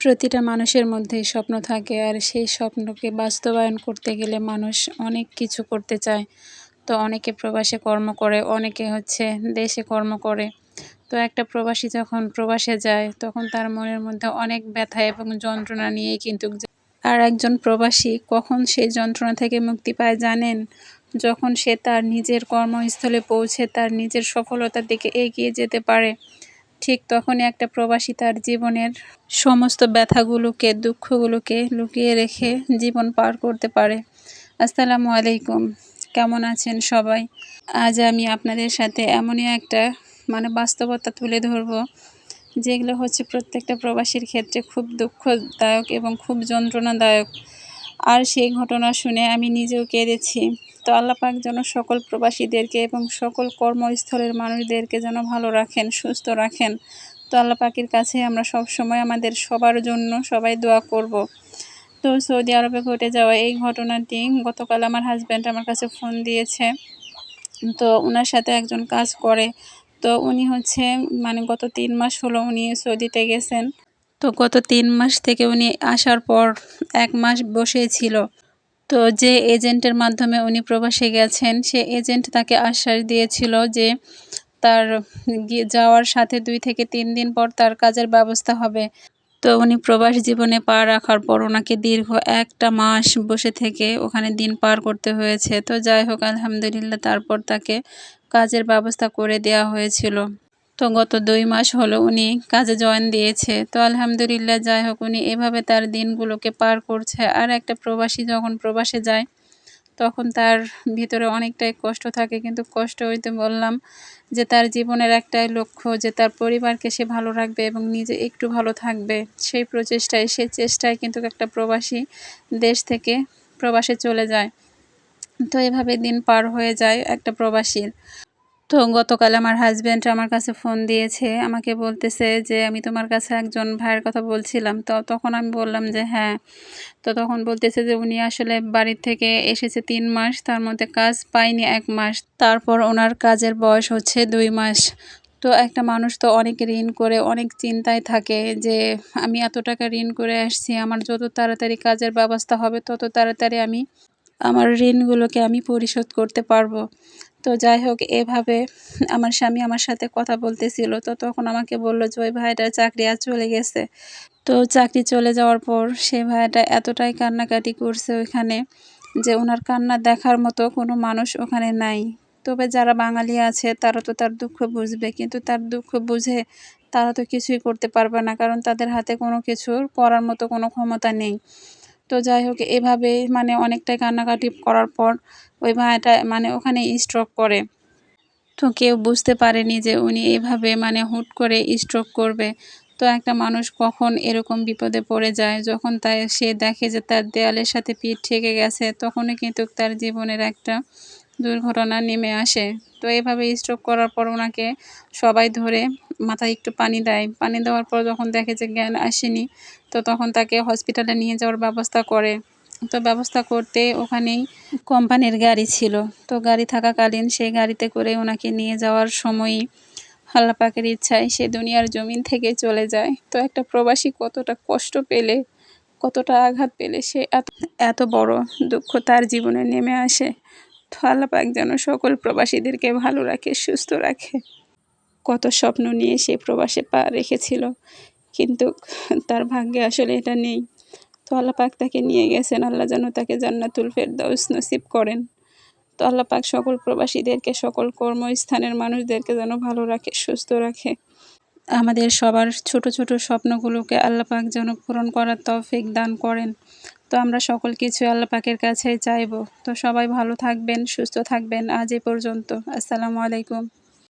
প্রতিটা মানুষের মধ্যেই স্বপ্ন থাকে, আর সেই স্বপ্নকে বাস্তবায়ন করতে গেলে মানুষ অনেক কিছু করতে চায়। তো অনেকে প্রবাসে কর্ম করে, অনেকে দেশে কর্ম করে। তো একটা প্রবাসী যখন প্রবাসে যায় তখন তার মনের মধ্যে অনেক ব্যথা এবং যন্ত্রণা নিয়েই কিন্তু যায়। আর একজন প্রবাসী কখন সেই যন্ত্রণা থেকে মুক্তি পায় জানেন? যখন সে তার নিজের কর্মস্থলে পৌঁছে তার নিজের সফলতার দিকে এগিয়ে যেতে পারে। ঠিক তখনই একটা প্রবাসী তার জীবনের সমস্ত ব্যথাগুলোকে, দুঃখগুলোকে লুকিয়ে রেখে জীবন পার করতে পারে। আসসালামু আলাইকুম, কেমন আছেন সবাই? আজ আমি আপনাদের সাথে এমনই একটা বাস্তবতা তুলে ধরবো, যেগুলো প্রত্যেকটা প্রবাসীর ক্ষেত্রে খুব দুঃখদায়ক এবং খুব যন্ত্রণাদায়ক। আর সেই ঘটনা শুনে আমি নিজেও কেঁদেছি। তো আল্লাহ পাক যেন সকল প্রবাসীদেরকে এবং সকল কর্মস্থলের মানুষদেরকে যেন ভালো রাখেন, সুস্থ রাখেন। তো আল্লাহ পাকের কাছে আমরা সবসময় আমাদের সবার জন্য সবাই দোয়া করব। তো সৌদি আরবে ঘটে যাওয়া এই ঘটনাটি গতকাল আমার হাজব্যান্ড আমার কাছে ফোন দিয়েছে। তো ওনার সাথে একজন কাজ করে। তো উনি গত ৩ মাস হলো উনি সৌদিতে গেছেন। তো গত ৩ মাস থেকে উনি আসার পর ১ মাস বসেই ছিল। তো যে এজেন্টের মাধ্যমে উনি প্রবাসে গেছেন, সে এজেন্ট তাকে আশ্বাস দিয়েছিল যে তার যাওয়ার সাথে ২ থেকে ৩ দিন পর তার কাজের ব্যবস্থা হবে। তো উনি প্রবাস জীবনে পা রাখার পর ওনাকে দীর্ঘ ১টা মাস বসে থেকে ওখানে দিন পার করতে হয়েছে। তো যাই হোক, আলহামদুলিল্লাহ, তারপর তাকে কাজের ব্যবস্থা করে দেওয়া হয়েছিল। তো গত ২ মাস হলো উনি কাজে জয়েন দিয়েছে। তো আলহামদুলিল্লাহ, যাই হোক, উনি এভাবে তার দিনগুলোকে পার করছে। আর একটা প্রবাসী যখন প্রবাসে যায় তখন তার ভিতরে অনেকটাই কষ্ট থাকে, কিন্তু কষ্ট হইতে বললাম যে তার জীবনের একটাই লক্ষ্য যে তার পরিবারকে সে ভালো রাখবে এবং নিজে একটু ভালো থাকবে। সেই চেষ্টায় কিন্তু একটা প্রবাসী দেশ থেকে প্রবাসে চলে যায়। তো এভাবে দিন পার হয়ে যায় একটা প্রবাসীর। তো গতকাল আমার হাজব্যান্ড আমার কাছে ফোন দিয়েছে, আমাকে বলতেছে যে আমি তোমার কাছে একজন ভাইয়ের কথা বলছিলাম। তো তখন আমি বললাম যে হ্যাঁ। তো তখন বলতেছে যে উনি আসলে বাড়ির থেকে এসেছে ৩ মাস, তার মধ্যে কাজ পায়নি ১ মাস। তারপর ওনার কাজের বয়স ২ মাস। তো একটা মানুষ তো অনেক ঋণ করে অনেক চিন্তায় থাকে যে আমি এত টাকা ঋণ করে আসছি, আমার যত তাড়াতাড়ি কাজের ব্যবস্থা হবে তত তাড়াতাড়ি আমি আমার ঋণগুলোকে আমি পরিশোধ করতে পারবো। তো যাই হোক, এভাবে আমার স্বামী আমার সাথে কথা বলতেছিল। তো তখন আমাকে বলল যে ওই ভাইটার চাকরি আজ চলে গেছে। তো চাকরি চলে যাওয়ার পর সে ভাইয়াটা এতটাই কান্নাকাটি করছে ওইখানে যে ওনার কান্না দেখার মতো কোনো মানুষ ওখানে নাই। তবে যারা বাঙালি আছে তারা তো তার দুঃখ বুঝবে, কিন্তু তার দুঃখ বুঝে তারা তো কিছুই করতে পারবে না, কারণ তাদের হাতে কোনো কিছুর করার মতো কোনো ক্ষমতা নেই। তো যাই হোক, এভাবে অনেকটাই কান্নাকাটি করার পর ওই ভাইয়াটা ওখানে স্ট্রোক করে। তো কেউ বুঝতে পারেনি যে উনি এভাবে হুট করে স্ট্রোক করবে। তো একটা মানুষ কখন এরকম বিপদে পড়ে যায়, যখন সে দেখে যে তার দেয়ালের সাথে পিঠ ঠেকে গেছে, তখনই কিন্তু তার জীবনের একটা দুর্ঘটনা নেমে আসে। তো এভাবে স্ট্রোক করার পর ওনাকে সবাই ধরে মাথায় একটু পানি দেয়। পানি দেওয়ার পর যখন দেখে যে জ্ঞান আসেনি, তো তখন তাকে হসপিটালে নিয়ে যাওয়ার ব্যবস্থা করে। তো ব্যবস্থা করতে ওখানেই কোম্পানির গাড়ি ছিল। তো গাড়ি থাকাকালীন সেই গাড়িতে করে ওনাকে নিয়ে যাওয়ার সময়ই আল্লাহ পাকের ইচ্ছায় সে দুনিয়ার জমিন থেকে চলে যায়। তো একটা প্রবাসী কতটা কষ্ট পেলে, কতটা আঘাত পেলে সে এত বড় দুঃখ তার জীবনে নেমে আসে। তো আল্লাহ পাক যেন সকল প্রবাসীদেরকে ভালো রাখে, সুস্থ রাখে। কত স্বপ্ন নিয়ে সে প্রবাসে পা রেখেছিল, কিন্তু তার ভাগ্যে আসলে এটা নেই। তো আল্লাহ পাক তাকে নিয়ে গেছেন, আল্লাহ যেন তাকে জান্নাতুল ফেরদাউস নসিব করেন। তো আল্লাহ পাক সকল প্রবাসীদেরকে, সকল কর্মস্থানের মানুষদেরকে যেন ভালো রাখে, সুস্থ রাখে। আমাদের সবার ছোট ছোট স্বপ্নগুলোকে আল্লাহ পাক যেন পূরণ করার তৌফিক দান করেন। তো আমরা সকল কিছু আল্লাহ পাকের কাছেই চাইবো। তো সবাই ভালো থাকবেন, সুস্থ থাকবেন। আজ এ পর্যন্ত। আসসালামু আলাইকুম।